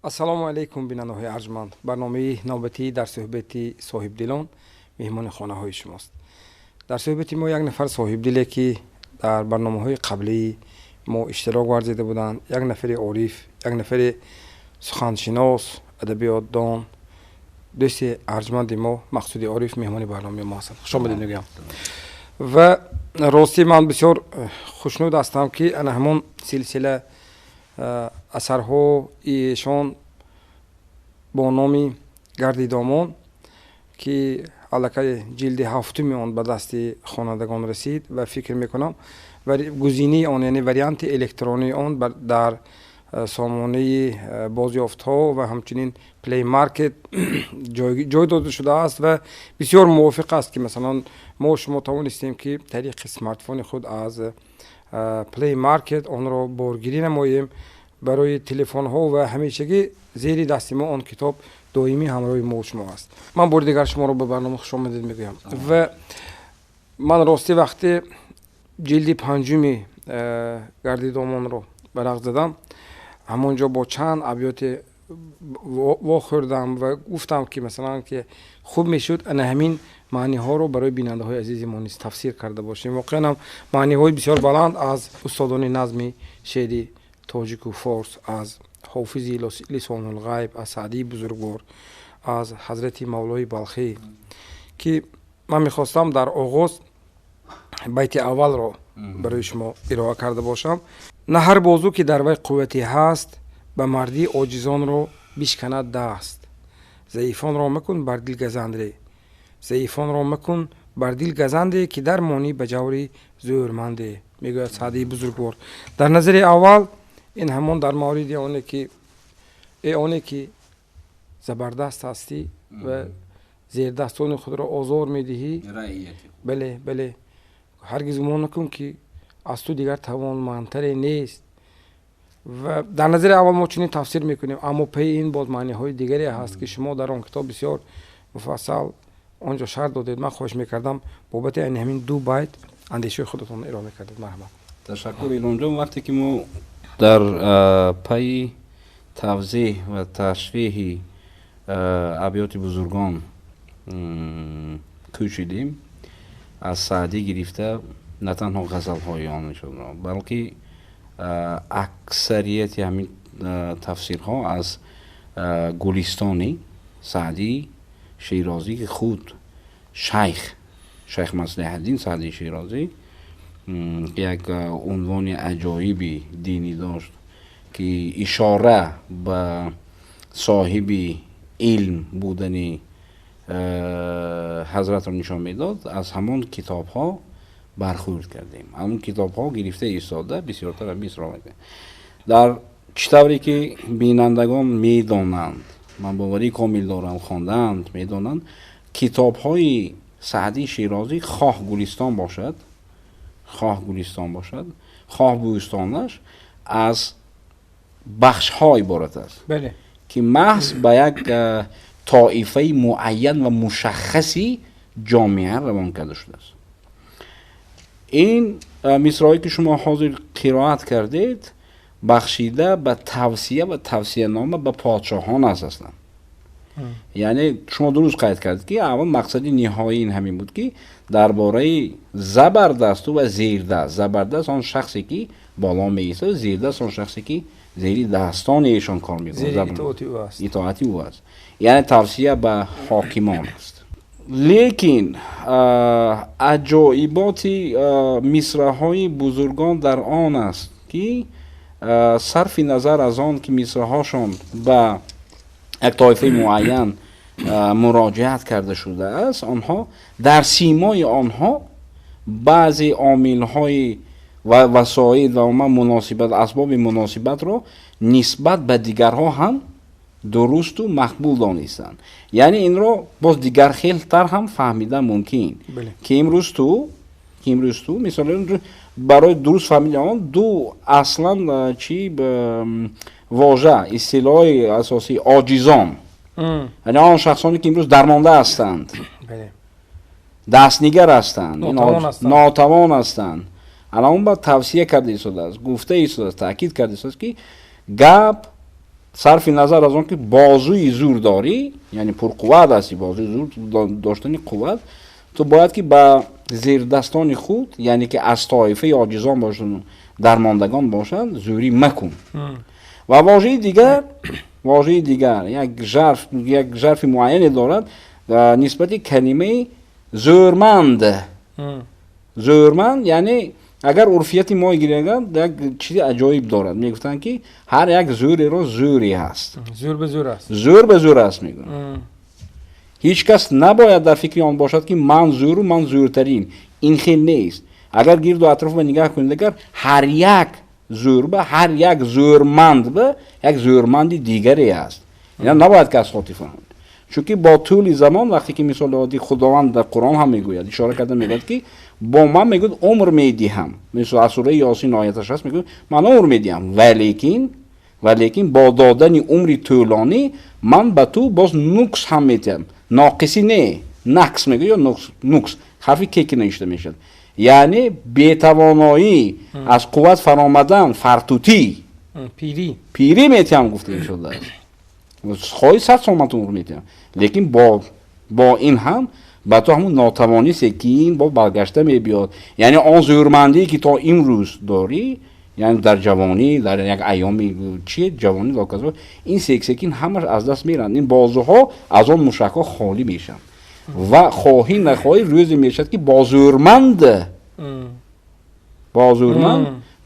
ассалому алайкум бинандаҳои арҷманд. барномаи навбатӣ дар суҳбати соҳибдилон меҳмони хонаҳои шумост. дар суҳбати мо як нафар соҳибдиле ки дар барномаҳои қаблии мо иштирок варзида буданд, як нафари ориф, як нафари суханшинос, адабиётдон, дӯсти арҷманди мо мақсуди ориф меҳмони барномаи мо ҳастанд. хуш омадед мегӯям. ва ростӣ ман бисёр хушнуд ҳастам ки ана ҳамон силсила асарҳо ишон бо номи гарди домон ки аллакай ҷилди ҳафтуми он ба дасти хонандагон расид ва фикр мекунам гузинии он, яъне варианти электронии он дар сомонаи бозёфтҳо ва ҳамчунин плей маркет ҷой дода шудааст ва бисёр мувофиқ аст ки масалан мо шумо тавонистем ки тариқи смартфони худ аз плей маркет онро боргирӣ намоем барои телефонҳо ва ҳамешагӣ зери дасти мо он китоб доимӣ ҳамроҳи мо шумо аст. ман бори дигар шуморо ба барнома хуш омадед мегӯям. ва ман ростӣ вақте ҷилди панҷуми гарди домонро барақ задам, ҳамонҷо бо чанд абёте вохӯрдам ва гуфтам ки масалан ки хуб мешуд ана ҳамин маъниҳоро барои бинандаҳои азизи мо низ тафсир карда бошем. воқеан ҳам маъниҳои бисёр баланд аз устодони назми шеъри тоҷику форс, аз ҳофизи лисонулғайб, аз саъдии бузургвор, аз ҳазрати мавлои балхӣ ки ман мехостам дар оғоз байти аввалро барои шумо ироа карда бошам. на ҳар бозу ки дар вай қуввате ҳаст, ба мардии оҷизонро бишканад даст. заифонро макун бар дил газандре, заифонро макун бар дил газанде ки дармонӣ ба ҷаври зӯрманде, мегӯяд саъдии бузургвор. дар назари аввал ин ҳамон дар мавриди оне ки забардаст ҳастӣ ва зердастони худро озор медиҳӣ. бале ҳаргиз гумон накун ки аз ту дигар тавонмандтаре нест. ва дар назари аввал мо чунин тафсир мекунем, аммо паи ин боз маъниҳои дигаре ҳаст ки шумо дар он китоб бисёр муфассал онҷо шарҳ додед. ман хоҳиш мекардам бобати айни ҳамин ду байт андешаи худатон ироа мекардед. марҳамат. ташаккур илонҷон. вақте ки мо дар пайи тавзеҳ ва ташриҳи абёти бузургон кӯчидем, аз саъдӣ гирифта на танҳо ғазалҳои оншонро, балки аксарияти ҳамин тафсирҳо аз гулистони саъдӣ широзӣ ки худ шайх маслиҳатдин саъдӣ широзӣ як унвони аҷоиби динӣ дошт ки ишора ба соҳиби илм будани ҳазратро нишон медод. аз ҳамон китобҳо бархӯрд кардем. ҳамон китобҳо гирифта истода бисёртар мисро дар чӣ тавре ки бинандагон медонанд, ман боварӣ комил дорам, хонданд, медонанд китобҳои саъдӣ широзӣ хоҳ гулистон бошад, хоҳ бӯстонаш аз бахшҳо иборат аст ки маҳз ба як тоифаи муайян ва мушаххаси ҷомеа равон карда шудааст. ин мисроҳое ки шумо ҳозир қироат кардед бахшида ба тавсия ва тавсиянома ба подшоҳон аст аслан. яъне шумо дуруст қайд кардед ки аввал мақсади ниҳоӣ ин ҳамин буд ки дар бораи забардасту ва зердаст, забардаст он шахсе ки боло меистад, зердаст он шахсе ки зери дастони эшон кор мекунад, итоати ӯ аст. яъне тавсия ба ҳокимон аст. лекин аҷоиботи мисраҳои бузургон дар он аст ки сарфи назар аз он ки мисраҳошон ба як тоифаи муайян муроҷиат карда шудааст, онҳо дар симои онҳо баъзе омилҳои ва васоид ва умуман муносибат асбоби муносибатро нисбат ба дигарҳо ҳам дурусту мақбул донистанд. яъне инро боз дигархелтар ҳам фаҳмида мумкин ки имрӯз ту мисолан барои дуруст фаҳмиди он ду аслан чӣ вожа истилоҳи асосии оҷизон, яъне он шахсоне ки имрӯз дармонда ҳастанд, дастнигар ҳастанд, нотавон ҳастанд, алан ба тавсия карда истодааст, гуфта истодааст, таъкид карда истодааст ки гап صرف نظر از اون که بازوی زور داری، یعنی پرقوت هستی، بازوی زور داشتنی قوت، تو باید که با زیر دستان خود، یعنی که از طایفه عاجزان باشن، درماندگان باشند، زوری مکن. و واژه دیگر یک ظرف معینی دارد نسبت کلمه زورمند. زورمند یعنی اگر عرفیت ما گیرند یک چیز عجایب دارد، میگفتن که هر یک زوری را زوری هست. زور به زور است. زور به زور است میگن. هیچ کس نباید در فکر آن باشد که من زور و من زورترین. این خیلی نیست. اگر گرد و اطراف به نگاه کنید، اگر هر یک زور به هر یک زورمند به یک زورمند دیگری است. یعنی نباید کس خاطی فهمد. چون که با طول زمان وقتی که مثال عادی خداوند در قرآن هم میگوید، اشاره کرده میگوید که با من میگوید عمر میدیم، مثل سوره یاسین آیتش هست میگوید من عمر میدیم، ولیکن با دادن عمری طولانی من به تو باز نقص هم میدم. ناقصی نه، نقص میگه یا نقص حرفی که نوشته میشد، یعنی بی‌توانایی از قوت فرآمدن، فرتوتی، پیری میتیم گفته میشد. خواهی 100 سال من تو عمر میدم، لیکن با این هم با تو همون ناتوانی سکین با برگشته میبیاد. یعنی آن زورمندی که تا این روز داری، یعنی در جوانی، در یک ایام چیه جوانی لاکازو، این سکین همش از دست میرن. این بازوها از آن مشکا خالی میشن و خواهی نخواهی روزی میشد که با زورمند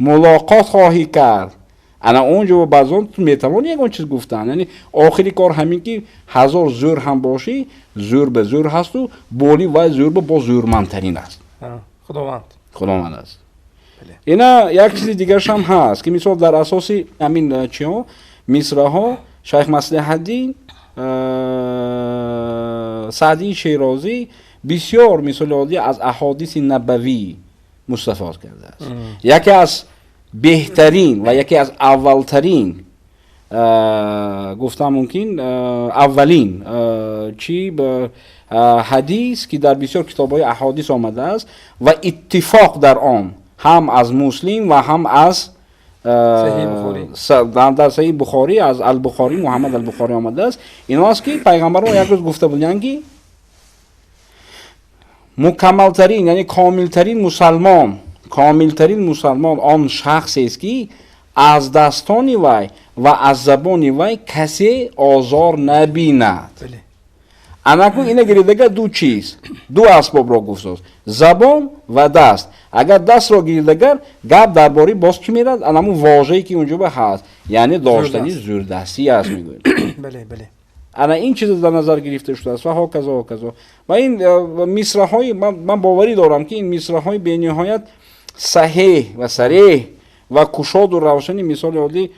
ملاقات خواهی کرد. انا اونجا و بعضان تو میتوانی یک اون چیز گفتن، یعنی آخری کار همین که هزار زور هم باشی، زور به زور هست و بولی و زور با زورمندترین است. خداوند است. اینا یک چیز دیگرش هم هست که مثال در اساس همین چیا مصرع ها شیخ مصلح الدین سعدی شیرازی بسیار مثال عادی از احادیث نبوی مستفاد کرده است. یکی از بهترین و یکی از اولترین گفتم ممکن اولین حدیث که در بسیار کتاب‌های احادیث آمده است و اتفاق در آن هم از مسلم و هم از در صحیح بخاری از البخاری محمد البخاری آمده است. این است که پیغمبر ما یک روز گفته بودند که مکملترین یعنی کاملترین مسلمان آن شخص است که از دستان وی و از زبان وی کسی آزار نبیند. انکو اینه گریدگه دو اسباب را گفته است، زبان و دست. اگر دست را گیردگر گپ درباره باز چی میرد؟ انمو واژه‌ای که اونجا به هست، یعنی داشتنی زوردستی است میگوید. بله. انا این چیز در نظر گرفته شده است و هاکذا. و این مصرع های من باوری دارم که این مصرع های به نهایت صحیح و صریح و کشاد و روشنی مثال عادی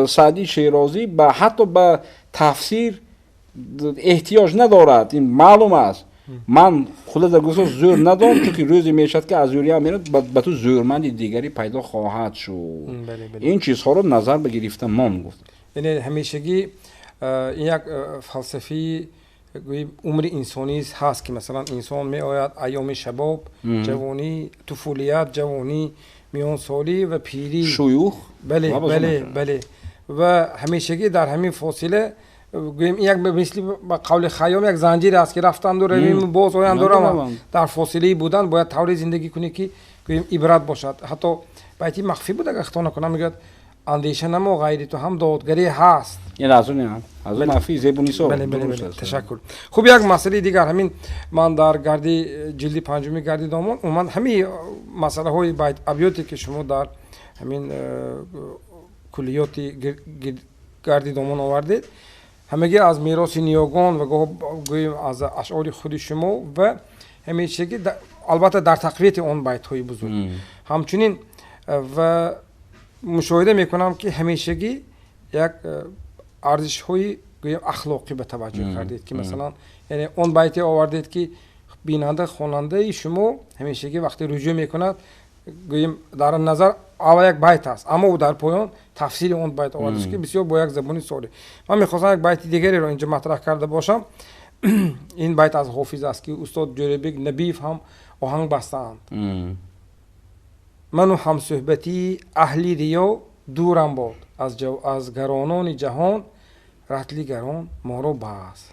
سعدی شیرازی با حتی به تفسیر احتیاج ندارد. این معلوم است. من خودت در گفتم زور ندارم، چون که روزی میشد که از زوری هم میرد به تو زورمند دیگری پیدا خواهد شد. این چیزها رو نظر بگرفتم من گفت. یعنی همیشگی این یک فلسفی عمر انسانی هست که مثلا انسان می آید ایام شباب، جوانی، طفولیت، جوانی، میان سالی و پیری، شیوخ. بله و همیشگی در همین فاصله گویم یک مثل قول خیام یک زنجیر است که رفتند و رویم باز آیند و در فاصله بودن باید طوری زندگی کنی که گویم عبرت باشد. حتی بیتی مخفی بود اگر خطا نکنم میگه اندیشه نما غیری تو هم دادگری هست. این از اون مخفی زبونی سو. بله تشکر. خوب یک مسئله دیگر همین من در گردی جلد پنجمی گردی دامن اومد همین مسئله های بیت ابیاتی که شما در همین کلیاتی گردی دامن آوردید همگی از میراث نیاگان و گویم از اشعار خود شما و همیشگی البته در تقویت آن بیت های بزرگ همچنین و مشاهده میکنم که همیشگی یک ارزش های گویم اخلاقی به توجه کردید که مثلا یعنی اون بیت آوردید که بیننده خواننده شما همیشگی وقتی رجوع میکند گویم در نظر اول یک بیت است اما او در پایان تفسیر اون بیت آورده است که بسیار با یک زبانی ساده. من میخواستم یک بیت دیگری را اینجا مطرح کرده باشم. این بیت از حافظ است که استاد جوریبگ نبیف هم آهنگ بستند. من و هم صحبتی اهلی ریا دورم باد از گرانان جهان رطل گران ما را بس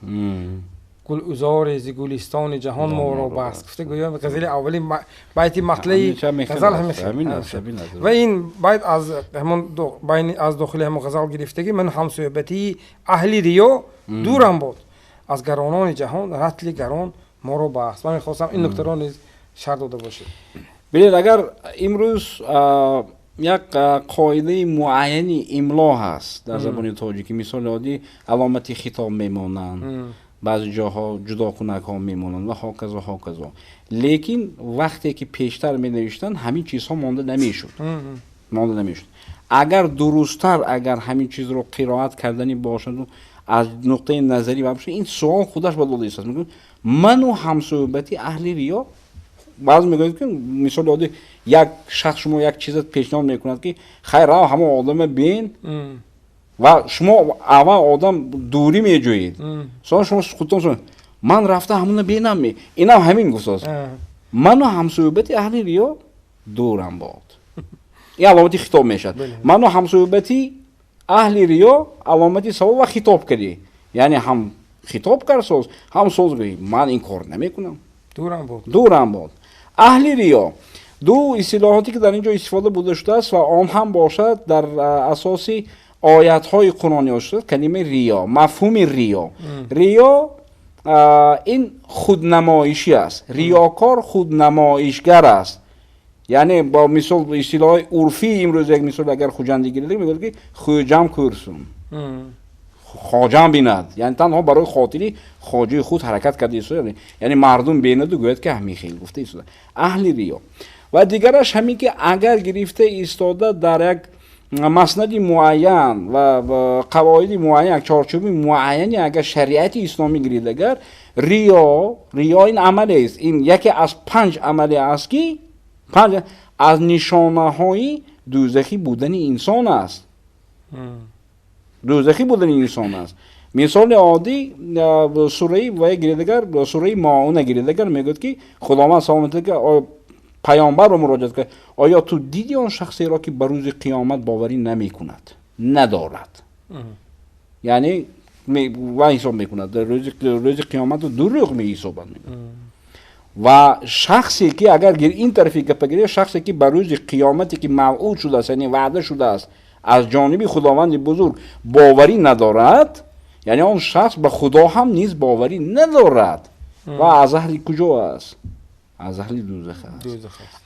گل ازار ز گلستان جهان ما را بس گفته گویا غزل اولی بیت مطلعی غزل همین است و این بیت از همون بین از داخل همون غزل گرفتگی من همصحبتی اهل ریا دورم باد از گرانان جهان رطل گران ما را بس. من می‌خواستم این نکته را نیز شرح داده باشید. ببینید اگر امروز یک قاعده معینی املا هست در زبان تاجیکی، مثال عادی علامت خطاب میمانند، بعضی جاها جدا کنک ها میمانند و هاکذا، لیکن وقتی که پیشتر می نوشتن همین چیزها مانده نمیشد. اگر درستتر اگر همین چیز رو قرائت کردنی باشد و از نقطه نظری باشه، این سوال خودش با داده است. میگن من و همصحبتی اهل ریا، بعضی میگوید که مثال عادی یک شخص شما یک چیز پیشنهاد میکند که خیر همه آدم بین و شما اول آدم دوری میجویید، شما خودتون من رفته همون بینم می اینم همین گفتاست من و همصحبتی اهل ریا دورم باد. این علامتی خطاب میشد. من و همصحبتی اهل ریا علامتی سوال و خطاب کردی، یعنی هم خطاب کرد سوز هم سوز گویی من این کار نمیکنم دورم باد. اهل ریا دو اصطلاحاتی که در اینجا استفاده بوده شده است و آن هم باشد در اساس آیت های قرآنی شده کلمه ریا، مفهوم ریا این خودنمایشی است. ریاکار خودنمایشگر است، یعنی با مثال اصطلاح عرفی امروز یک مثال اگر خوجندگی گیرید میگه که خوجم کرسون خواجم بیند، یعنی تنها برای خاطری خواجه خود حرکت کرده ایستاده، یعنی مردم بیند و گوید که همین خیلی گفته ایستاده اهل ریا. و دیگرش همین که اگر گرفته ایستاده در یک مسند معین و قواعد معین، یک چارچوب معینی اگر شریعت اسلامی گیرید، اگر ریا این عمل است، این یکی از 5 عمل است که 5 از نشانه های دوزخی بودن انسان است. مثال عادی سوره و گریدگر سوره ماعون گریدگر میگوید که خداوند سلامت که پیامبر رو مراجعه کرد آیا تو دیدی آن شخصی را که بر روز قیامت باوری نمیکند ندارد، یعنی و حساب میکند در روز قیامت دروغ میحساب میکند. و شخصی که اگر این طرفی گپ بگیری، شخصی که بر روز قیامتی که موعود شده است، یعنی وعده شده است از جانب خداوند بزرگ باوری ندارد، یعنی آن شخص به خدا هم نیز باوری ندارد و از اهل کجا است؟ از اهل دوزخ است.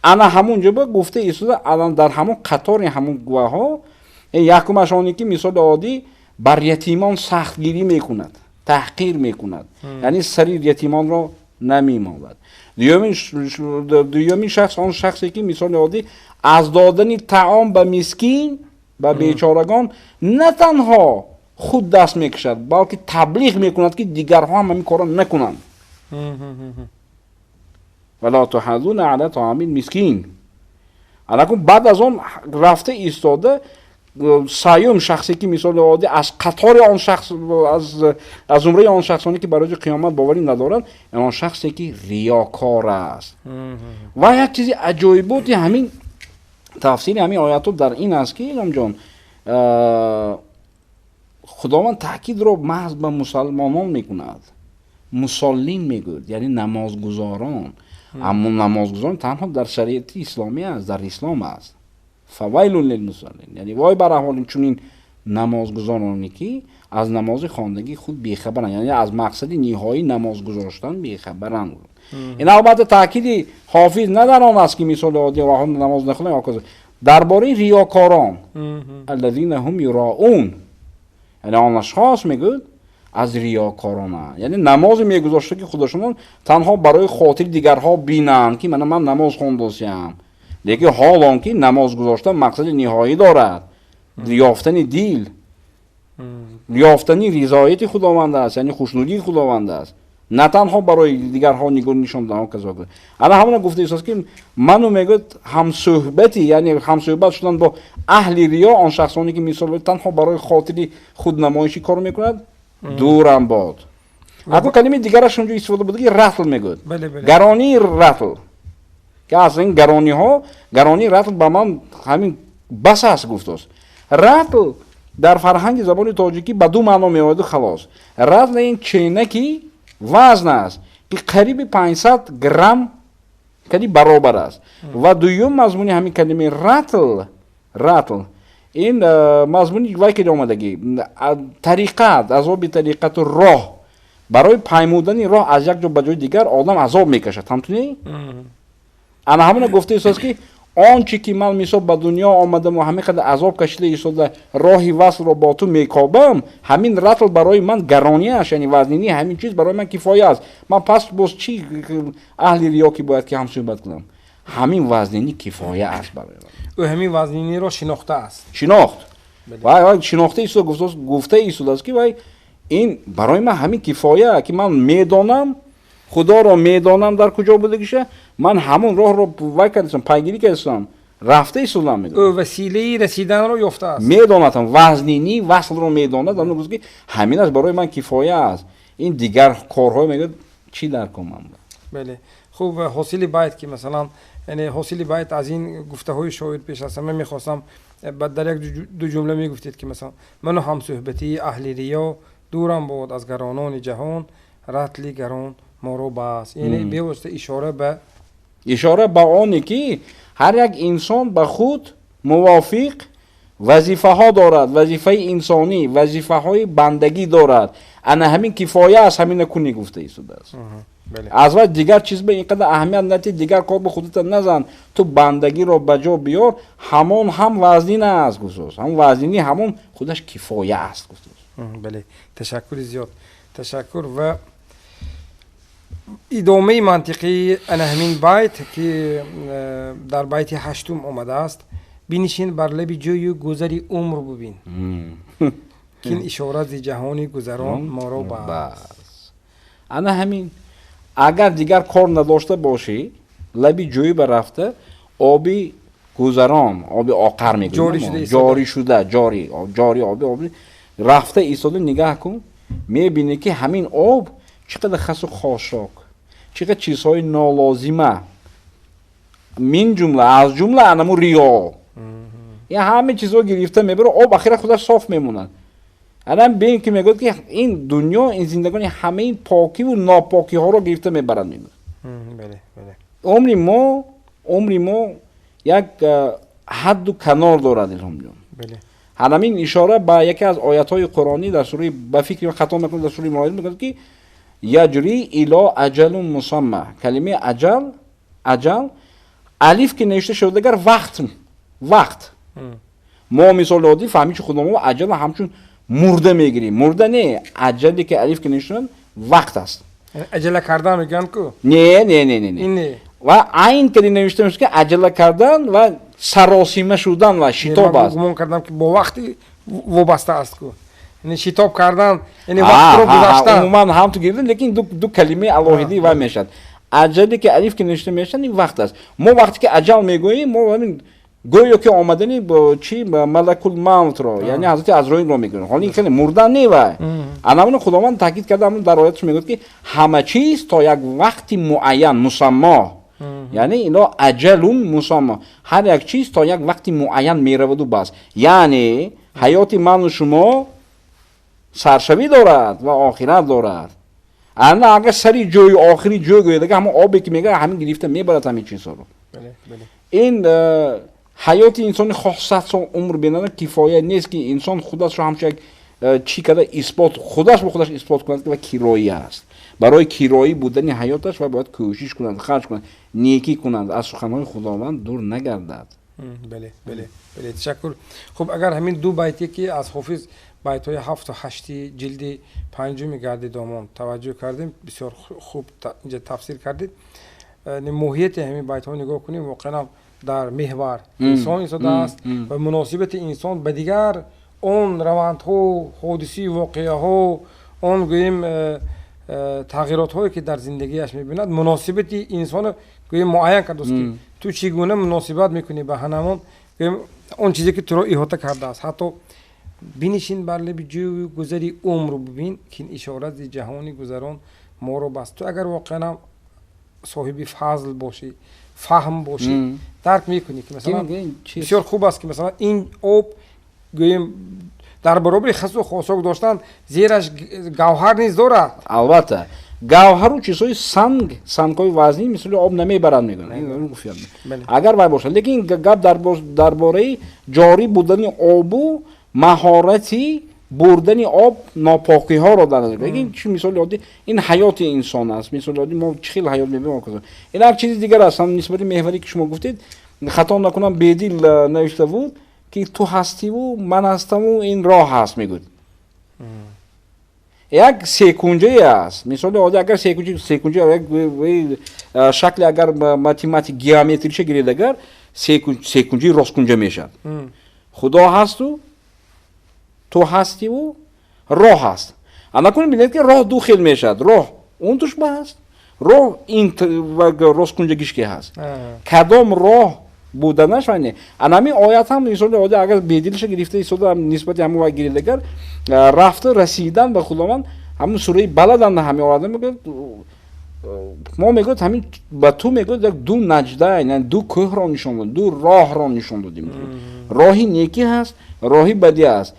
انا همونجا با گفته ایستاده الان در همون قطار همون گواه ها یکمش آنی که مثال عادی بر یتیمان سختگیری میکند، تحقیر میکند، یعنی سر یتیمان را نمیماند. دویمین شخص آن شخصی که مثال عادی از دادن طعام به مسکین و بیچارگان نه تنها خود دست میکشد بلکه تبلیغ میکند که دیگرها هم همین کارا نکنند. ولا تحضون علی طعام المسکین. الان بعد از اون رفته ایستاده سیوم شخصی که مثال عادی از قطار آن شخص از زمره آن شخصانی که برای قیامت باوری ندارند، آن شخصی که ریاکار است. و یک چیزی عجایباتی همین تفسیر همین آیات در این است که امام جان خداوند تاکید رو محض به مسلمانان میکند، مسلمین میگوید، یعنی نمازگزاران. اما نمازگزاران تنها در شریعت اسلامی است، در اسلام است. فویل للمصلین، یعنی وای بر احوال چنین نمازگزارانی که از نماز خواندگی خود بیخبرند، یعنی از مقصد نهایی نماز گذاشتن بیخبرند. این البته تاکید حافظ نه در آن است که مثال عادی و هم نماز نخوانند، درباره ریاکاران الذین هم یراؤون، یعنی آن اشخاص میگوید از ریاکاران، یعنی نماز میگذاشته که خودشون تنها برای خاطر دیگرها بینند که من نماز خواندم، لیکن حال آن که نماز گذاشتن مقصد نهایی دارد، یافتن دیل، یافتن رضایت خداوند است، یعنی خوشنودی خداوند است، نه تنها برای دیگرها نگاه نشان دادن کذا. الان همون گفته است که منو میگه هم صحبتی، یعنی هم صحبت شدن با اهل ریا، آن شخصانی که مثلا تنها برای خاطر خودنمایشی کار میکنند، دورم باد. اگه کلمه دیگرش اونجا استفاده بوده که رطل میگه، گرانی رطل، که اصلا این گرانی رطل با من همین بس است گفته است. ратл дар фарҳанги забони тоҷикӣ ба ду маъно меояду халос. Ратл ин ченаки вазн аст ки қариби 500 грамм кади баробар аст. Ва дуюм мазмуни ҳамин калимаи ратл ин мазмуни вай ки омадагӣ тариқат, азоби тариқату роҳ. барои паймудани роҳ аз як ҷо ба ҷои дигар одам азоб мекашад. ҳамтунӣ? ана ҳамона гуфта Исос ки он чи ки ман мисол ба дунё омадам ва ҳамин қадар азоб кашида истода роҳи васлро бо ту мекобам, ҳамин ратл барои ман гарониаш, яъни вазнини ҳамин чиз барои ман кифоя аст. Ман пас боз чи аҳли риё ки бояд ки ҳам суҳбат кунам. ҳамин вазнини кифоя аст барои ман. ӯ ҳамин вазниниро шинохтааст. шинохт. вай шинохта Исос гуфта Исос аст ки вай ин барои ман ҳамин кифоя ки ман медонам худоро медонам дар куҷо будагиша, ман ҳамон роҳро вай кардам, пайгирӣ кардам, рафта Исулам медонам. ӯ василаи расиданро ёфтааст. Медонатам вазнини васлро медонад, ан гуфт ки ҳамин аст барои ман кифоя аст. Ин дигар корҳо мегӯяд чӣ дар комам. Бале. Хуб ҳосили байт ки масалан яъне ҳосили байт аз ин гуфтаҳои шоир пеш аз ҳама мехостам дар як ду ҷумла мегуфтед ки масалан ману ҳамсӯҳбатии аҳли риё дурам бод аз гаронони ҷаҳон, ратли гарон моро бас. яъне бевосита ишора ба оне ки ҳар як инсон ба худ мувофиқ вазифаҳо дорад, вазифаи инсонӣ, вазифаҳои бандагӣ дорад. ана ҳамин кифоя аст, ҳамина кунӣ гуфта Исус аст. аз вай дигар чиз ба ин қадар аҳамият надиҳ, дигар кор ба худата назан, ту бандагиро ба ҷо биёр, ҳамон ҳам вазнин аст гуфт. ҳам вазнини ҳамон худаш кифоя аст гуфт. бале, ташаккури зиёд. Ташаккур ва идомаи мантиқи ана ҳамин байт ки дар байти 8 омадааст. бинишин бар лаби ҷӯю гузари умр бубин. ки ин ишора зи ҷаҳони гузарон моро бас. ана ҳамин агар дигар кор надошта бошӣ, лаби ҷӯй ба рафта оби гузарон, оби оқар мегӯям, ҷорӣ шуда, ҷори оби рафта истода нигаҳ кун, мебинӣ ки ҳамин об чӣ қадар хасу хошок, чӣ қадар чизҳои нолозима, мин ҷумла аз ҷумла анаму риё, ин ҳама чизҳо гирифта мебаро, об ахира худаш соф мемонад. адам бин ки мегӯяд ки ин дунё, ин зиндагони ҳамаи покиву нопокиҳоро гирифта мебарад мегӯяд. умри мо як ҳадду канор дорад илҳомҷон. ҳамин ишора ба яке аз оятҳои қуронӣ дар сураи ба фикри хато мекунад дар сураи моид мегӯяд ки яҷри ило аҷалун мусамма. калимаи аҷал алиф ки навишта шудагар вақт. мо мисоли оддӣ фаҳмӣ чи худо мо аҷал ҳамчун мурда мегирем. мурда не, аҷале ки алиф ки навиштан вақт аст. аҷала кардан мегӯянд ку? Не. ва айн кади навишта мешуд ки аҷала кардан ва саросима шудан ва шитоб аст. гумон кардам ки бо вақти вобаста аст ку. яъне шитоб кардан, яъне вақтро гузаштан. умуман ҳам ту гирифтан, лекин ду калимаи алоҳидӣ вай мешад. аҷале ки алиф ки навишта мешад ин вақт аст. мо вақте ки аҷал мегӯем, мо ҳамин гӯё ки омадани чи малакул мавтро, яъне ҳазрати азроилро мегӯем. ҳоло ин хеле мурдан не вай. анамуна худованд таъкид карда ҳамун дар ояташ мегӯяд ки ҳама чиз то як вақти муайян мусаммо. яъне ино аҷалун мусаммо. ҳар як чиз то як вақти муайян мераваду бас. яъне ҳаёти ману шумо саршавӣ дорад ва охират дорад. ана агар сари ҷои охири ҷой гӯяд, агар ҳамон обе ки мегӯяд ҳамин гирифта мебарад ҳамин чизҳоро. ин ҳаёти инсони хоҳ 100 сол умр бинана кифоя нест ки инсон худашро ҳамчун як чӣ када исбот, худаш бо худаш исбот кунад ва кироӣ аст. барои кироӣ будани ҳаёташ ва бояд кӯшиш кунад, харҷ кунад, некӣ кунад, аз суханҳои худованд дур нагардад. бале, ташаккур. хуб агар ҳамин ду байте ки аз хофиз байтҳои 7 ва 8 ҷилди 5 гарди домон таваҷҷӯҳ кардем, бисёр хуб инҷа тафсир кардед. моҳияти ҳамин байтҳо нигоҳ кунем, воқеан дар меҳвар инсон истодааст ва муносибати инсон ба дигар он равандҳо, ҳодисаи воқеаҳо, он гӯем тағйиротҳое ки дар зиндагиаш мебинад, муносибати инсоно гӯем муайян кардааст ки ту чӣ гуна муносибат мекунӣ ба ҳанамон, гӯем он чизе ки туро иҳота кардааст. ҳатто бинишин бар лаби ҷӯю гузари умр бубин ки ин ишора зи ҷаҳони гузарон моро бас. ту агар воқеан соҳиби фазл бошӣ, фаҳм бошӣ, дарк мекунӣ ки масалан бисёр хуб аст ки масалан ин об гӯем дар баробари хасу хосок доштан зераш гавҳар низ дорад. албатта гавҳару чизҳои сангҳои вазнин мисли об намебарад мегӯям. агар вай бошад, лекин гап дар бораи ҷорӣ будани обу маҳорати бурдани об нопокиҳоро дар назар бигиред. Чи мисоли оддӣ ин ҳаёти инсон аст. мисоли оддӣ мо чӣ хел ҳаёт мебинем. ин ҳар чизи дигар аст. нисбати меҳварӣ ки шумо гуфтед, хато накунам бедил навишта буд ки ту ҳастиву ман ҳастаму ин роҳ ҳаст мегӯд. як секунҷае аст. мисоли оддӣ агар секунҷа як шакли агар математик геометриша гиред, агар секунҷаи росткунҷа мешавад. худо ҳасту ту ҳастиву роҳ ҳаст. анакунӣ бинед ки роҳ ду хел мешавад. роҳ он тушба ҳаст, роҳ ин росткунҷагиш ки ҳаст. кадом роҳ буданаш вайне анами оят ҳам мисоли оддӣ агар бедилша гирифта истода нисбати ҳамон вай гиред, агар рафта расидан ба худованд ҳамун сураи баладам ҳамин орада мегӯяд. мо мегӯяд ҳамин ба ту мегӯяд як ду наҷда, яъне ду кӯҳро нишон додем, ду роҳро нишон додем. роҳи некӣ ҳаст, роҳи бадӣ ҳаст.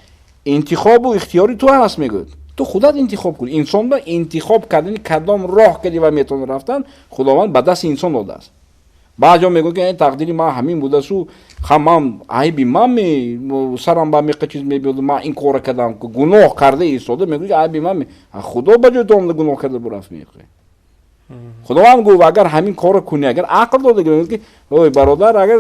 интихобу ихтиёри ту ҳаст мегӯяд. ту худат интихоб кунӣ. инсон ба интихоб кардани кадом роҳ ки ва метавон рафтан худованд ба дасти инсон додааст. баъзеҳо мегӯянд ки тақдири ман ҳамин будасу ман айби ман сарам ба меқа чиз мебиёд, ман ин кора кардам, гуноҳ карда истода мегӯяд айби ман худо ба ҷои ту омада гуноҳ карда бурафт меқӣ. худованд гуфт агар ҳамин кора кунӣ, агар ақл дода гирад ки ой бародар, агар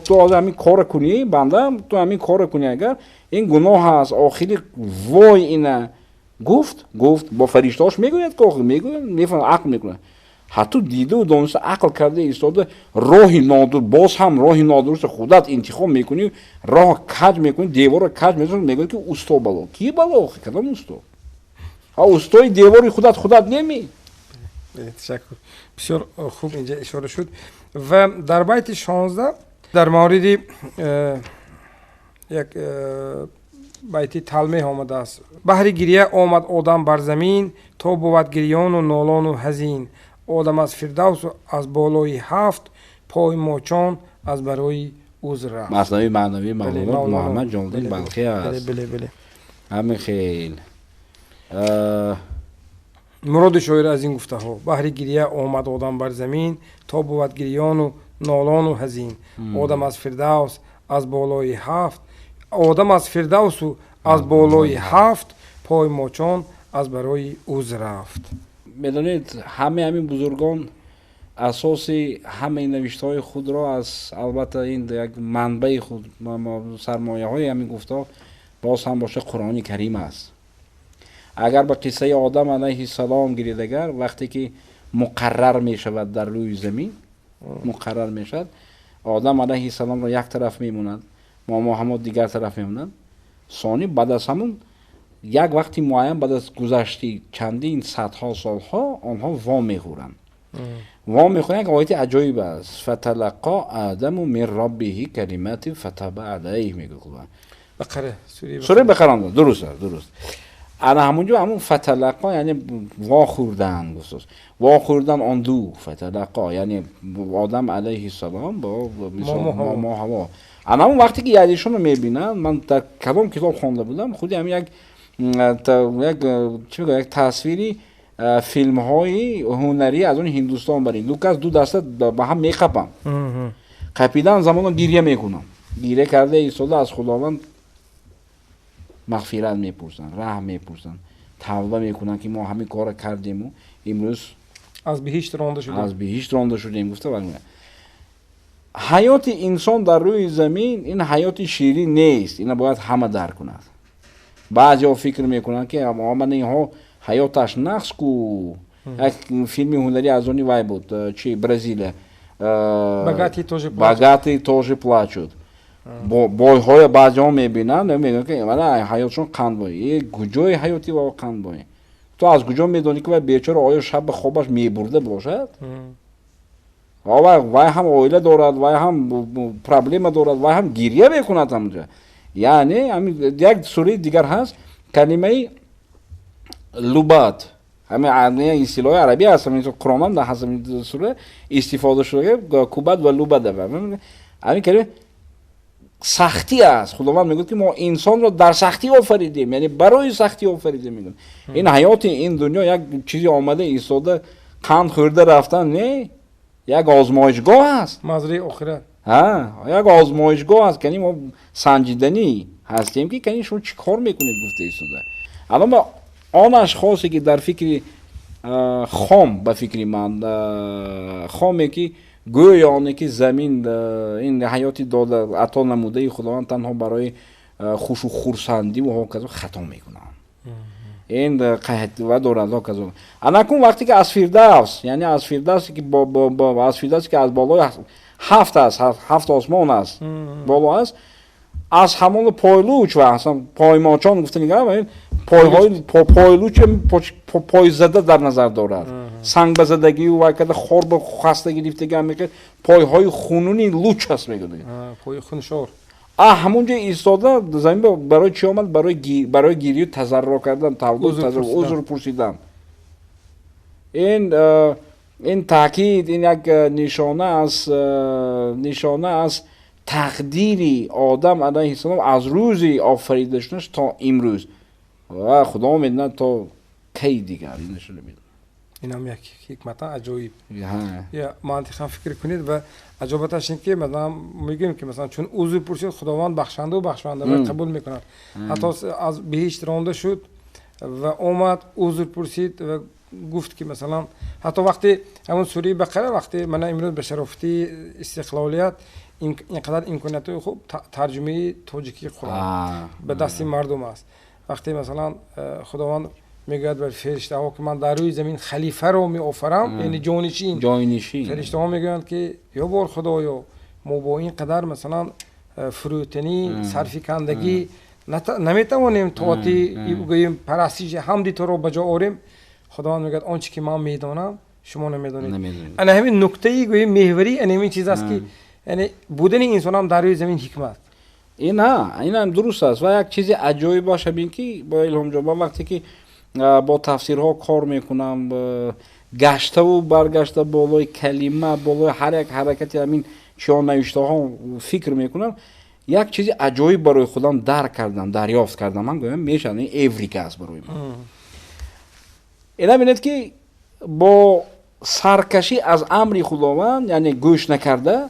ту ҳамин кора кунӣ, бандам ту ҳамин кора кунӣ, агар ин гуноҳ аст, охири вой ина гуфт бо фариштаош мегӯяд ки охир мегӯяд, мефаҳмад, ақл мекунад. ҳатто диду дониста ақл карда истода роҳи нодур, боз ҳам роҳи нодуруста худат интихоб мекунӣ, роҳ каҷ мекунӣ, деворро каҷ мекунӣ, мегӯяд ки усто бало. Ки бало охир? Кадом усто? устои девори худат неми? ташаккур. бисёр хуб инҷа ишора шуд. ва дар байти 16 дар мавриди як байти талмеҳ омадааст. баҳри гирья омад одам бар замин, то бувад гирьёну нолону ҳазин. одам аз фирдавсу аз болои ҳафт, пои мочон аз барои узр рафт. маслави маънавии мавлоно муҳаммад ҷолалдин балхи аст. ҳамин хел муроди шоир аз ин гуфтаҳо: баҳри гирья омад одам бар замин, то бувад гирьёну нолону ҳазин. одам аз фирдавс аз болои ҳафт, одам аз фирдавсу аз болои ҳафт, пои мочон аз барои узр рафт. медонед ҳамаи ҳамин бузургон асоси ҳамаи навиштаҳои худро аз албатта ин як манбаи худ сармояҳои ҳамин гуфтаҳо боз ҳам боша қуръони карим аст. агар ба қиссаи одам алайҳи салом гиред, агар вақте ки муқаррар мешавад дар рӯи замин, муқаррар мешавад, одам алайҳи саломро як тараф мемонад, моҳаммад дигар тараф мемонад. сони баъд аз ҳамун як вақти муайян, баъд аз гузашти чандин садҳо солҳо, онҳо вом мехӯранд. вом мехӯранд. як ояти аҷоиб аст: фаталаққо адаму мин роббиҳи калиматин фатаба алайҳ мегӯяд. бақара, сураи бақара. дуруст аст, дуруст. ана ҳамунҷо ҳамун фаталаққо яъне вохӯрдан гуфтаст. вохӯрдан он ду фаталаққо яъне одам алайҳи салом бо мо ҳаво. ана ҳамун вақте ки ядишонро мебинанд, ман дар кадом китоб хонда будам, худи ҳамин як тасвири филмҳои ҳунарӣ аз они ҳиндустон барин. дукас ду даста ба ҳам меқапанд. қапидан замона гирья мекунанд. гирья карда истода аз худованд мағфират мепурсанд, раҳм мепурсанд, тавба мекунанд ки мо ҳамин кора кардему имрӯз аз биҳишт ронда шудем. гуфта ҳаёти инсон дар рӯи замин ин ҳаёти ширин нест. ина бояд ҳама дарк кунад. баъзеҳо фикр мекунанд ки амана инҳо ҳаёташ нақс ку. як филми ҳунарӣ аз они вай буд, чи Бразилия, богатые тоже плачут. бойҳоя баъзеҳо мебинанд, мегӯянд ки ҳаётшон қандбой. куҷои ҳаёти ва қандбой? ту аз куҷо медонӣ ки вай бечора оё шаби хобаш мебурда бошад? вай ҳам оила дорад, вай ҳам проблема дорад, вай ҳам гирья мекунад ҳамунҷа. яъне як сураи дигар ҳаст, калимаи лубат. ҳамин истилоҳи арабӣ ҳаст, қуръонам дар ҳамин сура истифода шуда, кубат ва лубат. ҳамин калима سختی است. خداوند میگه که ما انسان رو در سختی آفریدیم، یعنی برای سختی آفریدیم. میگن این حیات این دنیا یک چیزی آمده ایستاده قند خورده رفتن نه، یک آزمایشگاه است. مزرعه آخرت. ها یک آزمایشگاه است. یعنی ما سنجیدنی هستیم که یعنی شما چیکار میکنید گفته ایستاده. الان با آن اشخاصی که در فکر خام به فکر من خامی که گویانه که زمین این حیاتی داده عطا نموده خداوند تنها برای خوش و خورسندی و هاکذا خطا میکنن. این قحط و دارد هاکذا. انکون وقتی که از فردوس، یعنی از فردوسی که از فردوسی که از بالای 7 است، 7 آسمان است بالا است، از همون پایلوچ و اصلا پایماچان گفته میگم، پایلوچ پای زده در نظر دارد. سنگ بزدگی و وقت خرب خستگی گرفتگی هم میگه پایهای خونونی لوچ هست میگه. پای خونشور. همونجا ایستاده زمین برای چی آمد؟ برای گیری و تضرع کردن، عذر پرسیدن. این تاکید، این یک نشانه از تقدیری آدم علیه السلام از روزی آفریده شدنش تا امروز و خدا میدونه تا کی دیگر. این نشون میده. این هم یک حکمت عجایب. یا منطقا فکر کنید و عجابتش این که مثلا میگیم که مثلا چون عضو پرسید خداوند بخشنده و قبول میکند. حتی از بهشت رانده شد و اومد عضو پرسید و گفت که مثلا حتی وقتی همون سوره بقره وقتی من امروز به شرافتی استقلالیت اینقدر امکانیت خوب ترجمه تاجیکی قرآن به دست مردم است. وقتی مثلا خداوند میگوید بر فرشته ها که من در روی زمین خلیفه رو می آفرم، یعنی جانشین. فرشته ها میگویند که یا بار خدایا ما با این قدر مثلا فروتنی صرفی کندگی نمیتوانیم تواتی بگوییم پرستش حمدی تو رو بجا آوریم. خداوند میگوید آنچه که من میدانم شما نمیدانید. انا همین نکته ای گوییم محوری این چیز است که یعنی بودن انسان هم در روی زمین حکمت. این هم درست است و یک چیز عجایب باشه بین که با الهام جان وقتی که با تفسیرها کار میکنم گشته و برگشته بالای کلمه بالای هر یک حرکتی همین چیا نوشته ها فکر میکنم یک چیز عجایب برای خودم درک کردم، دریافت کردم. من گویم میشه این اوریک است برای من. اینا بینید که با سرکشی از امر خداوند، یعنی گوش نکرده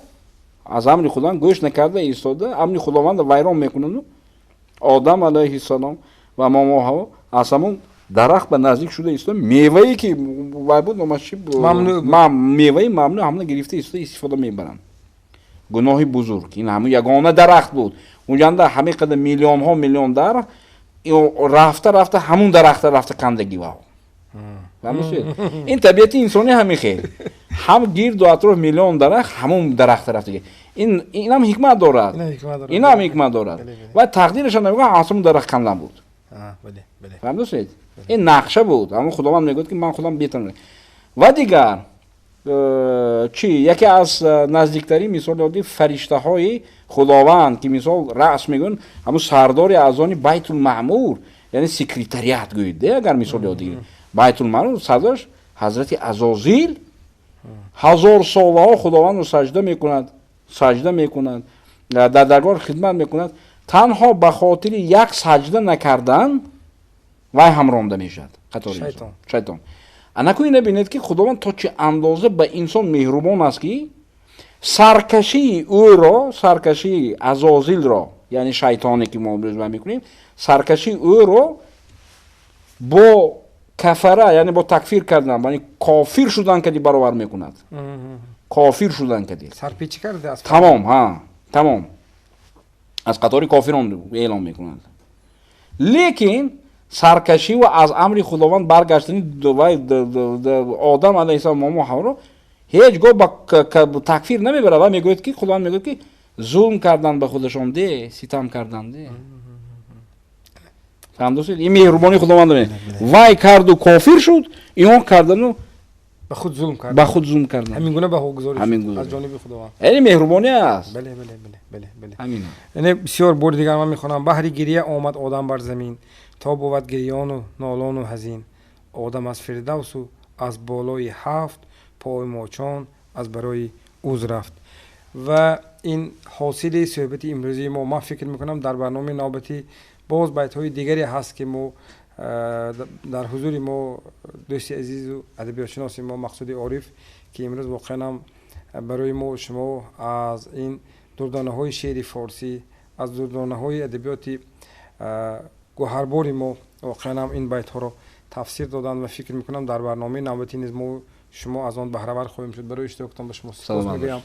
از امر خداوند گوش نکرده ایستاده، امر خداوند ویران میکنن. آدم علیه السلام و ماما هوا از همون درخت به نزدیک شده ایستاده، میوه‌ای که وای بود میوه ممنوع همون گرفته ایستاده استفاده میبرن. گناهی بزرگ. این همون یگانه درخت بود. اونجا همه قدر میلیون ها میلیون درخت رفته همون درخت رفته کندگی و این طبیعت انسانی همین خیلی هم گیر دو اطراف میلیون درخت همون درخت رفته. این هم حکمت دارد. و تقدیرشان نمیگه همون درخت کندن بود. فهمیدید؟ این نقشه بود. اما خداوند میگه که من خودم بیتم. و دیگر چی یکی از نزدیکترین مثال یادی فرشته های خداوند که مثال رأس میگن همون سردار اعضان بیت المعمور، یعنی سکرتریات گوید اگر مثال یادی بیت المعمور صدرش حضرت عزازیل 1000 سالها خداوند رو سجده میکنند در درگاه خدمت میکنند. تنها به خاطر یک سجده نکردن وای هم رانده میشد شیطان. انکو اینه بینید که خداوند تا چه اندازه به انسان مهربان است که سرکشی عزازیل را، یعنی شیطانی که ما امروز میکنیم، سرکشی او رو با کفره، یعنی با تکفیر کردن، یعنی کافر شدن که برابر میکند. کافر شدن که سرپیچی کرده است. تمام از قطار کافران اعلام میکنند. لیکن سرکشی و از امر خداوند برگشتن آدم علیه السلام و حوا هیچگاه با تکفیر نمیبره و میگوید که خداوند میگوید که ظلم کردن به خودشان ده، ستم کردن ده. فهمیدید؟ این مهربانی خداوند وای کرد و کافر شد، اینا کردن و به خود ظلم کردن. همین گونه به گزارش از جانب خداوند. یعنی مهربانی است. بله. همین. یعنی بسیار بار دیگر من میخوانم بحری گریه آمد آدم بر زمین تا بود گریان و نالان و حزین. آدم از فردوس و از بالای 7 پای ماچان از برای اوز رفت. و این حاصل صحبت امروزی ما. من فکر میکنم در برنامه نوبتی باز بیت های دیگری هست که ما در حضور ما دوستی عزیز و ادبیات شناس ما مقصود عارف که امروز واقعا برای ما شما از این دردانه های شعر فارسی، از دردانه های ادبیات گوهربار ما واقعا این بیت ها رو تفسیر دادن و فکر میکنم در برنامه نوبتی نیز ما شما از آن بهره ور خواهیم شد. برای اشتراکتان به شما سپاس میگویم.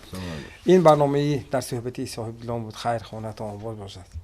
این برنامه در صحبتی صاحب دلان بود. خیر خانتان آباد باشد.